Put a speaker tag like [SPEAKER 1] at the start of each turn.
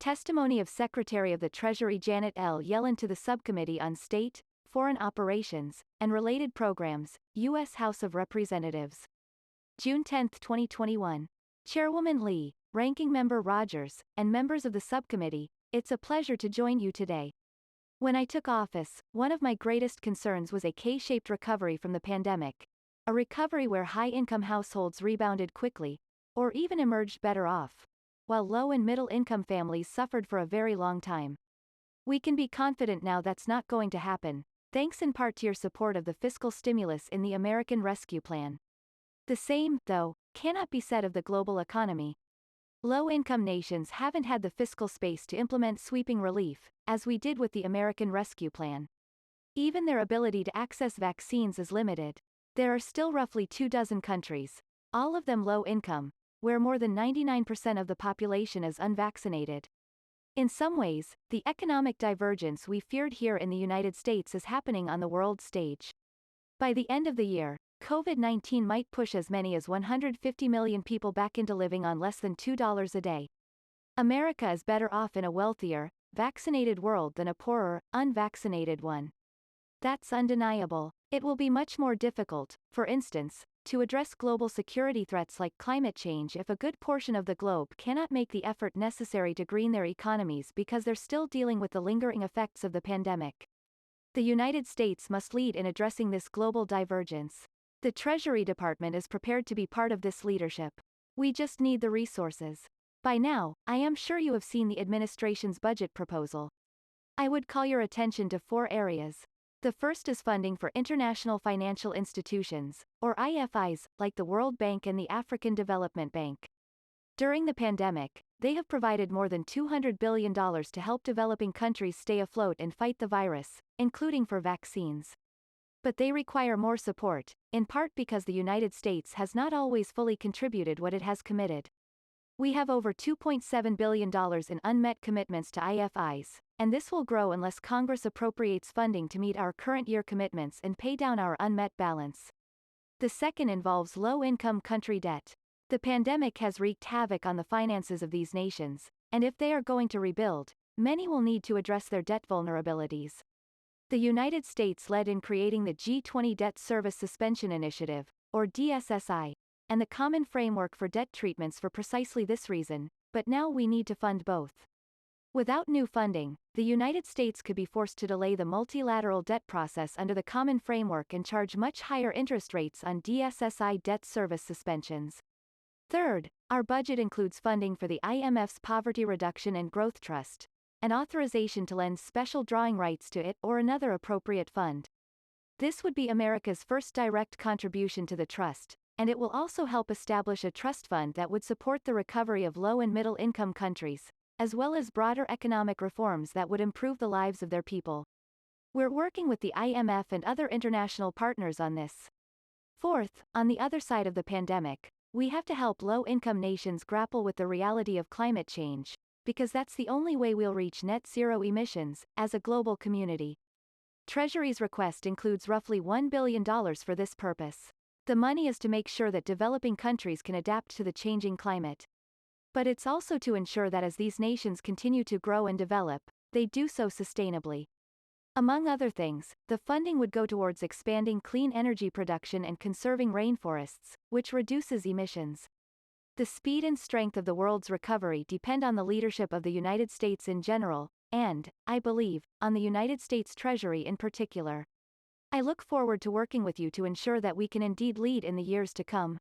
[SPEAKER 1] Testimony of Secretary of the Treasury Janet L. Yellen to the Subcommittee on State, Foreign Operations, and Related Programs, U.S. House of Representatives. June 10, 2021. Chairwoman Lee, Ranking Member Rogers, and members of the subcommittee, it's a pleasure to join you today. When I took office, one of my greatest concerns was a K-shaped recovery from the pandemic. A recovery where high-income households rebounded quickly, or even emerged better off, while low and middle-income families suffered for a very long time. We can be confident now that's not going to happen, thanks in part to your support of the fiscal stimulus in the American Rescue Plan. The same, though, cannot be said of the global economy. Low-income nations haven't had the fiscal space to implement sweeping relief, as we did with the American Rescue Plan. Even their ability to access vaccines is limited. There are still roughly 24 countries, all of them low-income, where more than 99% of the population is unvaccinated. In some ways, the economic divergence we feared here in the United States is happening on the world stage. By the end of the year, COVID-19 might push as many as 150 million people back into living on less than $2 a day. America is better off in a wealthier, vaccinated world than a poorer, unvaccinated one. That's undeniable. It will be much more difficult, for instance, to address global security threats like climate change if a good portion of the globe cannot make the effort necessary to green their economies because they're still dealing with the lingering effects of the pandemic. The United States must lead in addressing this global divergence. The Treasury Department is prepared to be part of this leadership. We just need the resources. By now, I am sure you have seen the administration's budget proposal. I would call your attention to 4 areas. The first is funding for international financial institutions, or IFIs, like the World Bank and the African Development Bank. During the pandemic, they have provided more than $200 billion to help developing countries stay afloat and fight the virus, including for vaccines. But they require more support, in part because the United States has not always fully contributed what it has committed. We have over $2.7 billion in unmet commitments to IFIs, and this will grow unless Congress appropriates funding to meet our current year commitments and pay down our unmet balance. The second involves low-income country debt. The pandemic has wreaked havoc on the finances of these nations, and if they are going to rebuild, many will need to address their debt vulnerabilities. The United States led in creating the G20 Debt Service Suspension Initiative, or DSSI, and the Common Framework for Debt Treatments for precisely this reason, but now we need to fund both. Without new funding, the United States could be forced to delay the multilateral debt process under the Common Framework and charge much higher interest rates on DSSI debt service suspensions. Third, our budget includes funding for the IMF's Poverty Reduction and Growth Trust, and authorization to lend special drawing rights to it or another appropriate fund. This would be America's first direct contribution to the trust, and it will also help establish a trust fund that would support the recovery of low and middle-income countries, as well as broader economic reforms that would improve the lives of their people. We're working with the IMF and other international partners on this. Fourth, on the other side of the pandemic, we have to help low-income nations grapple with the reality of climate change, because that's the only way we'll reach net zero emissions, as a global community. Treasury's request includes roughly $1 billion for this purpose. The money is to make sure that developing countries can adapt to the changing climate. But it's also to ensure that as these nations continue to grow and develop, they do so sustainably. Among other things, the funding would go towards expanding clean energy production and conserving rainforests, which reduces emissions. The speed and strength of the world's recovery depend on the leadership of the United States in general, and, I believe, on the United States Treasury in particular. I look forward to working with you to ensure that we can indeed lead in the years to come.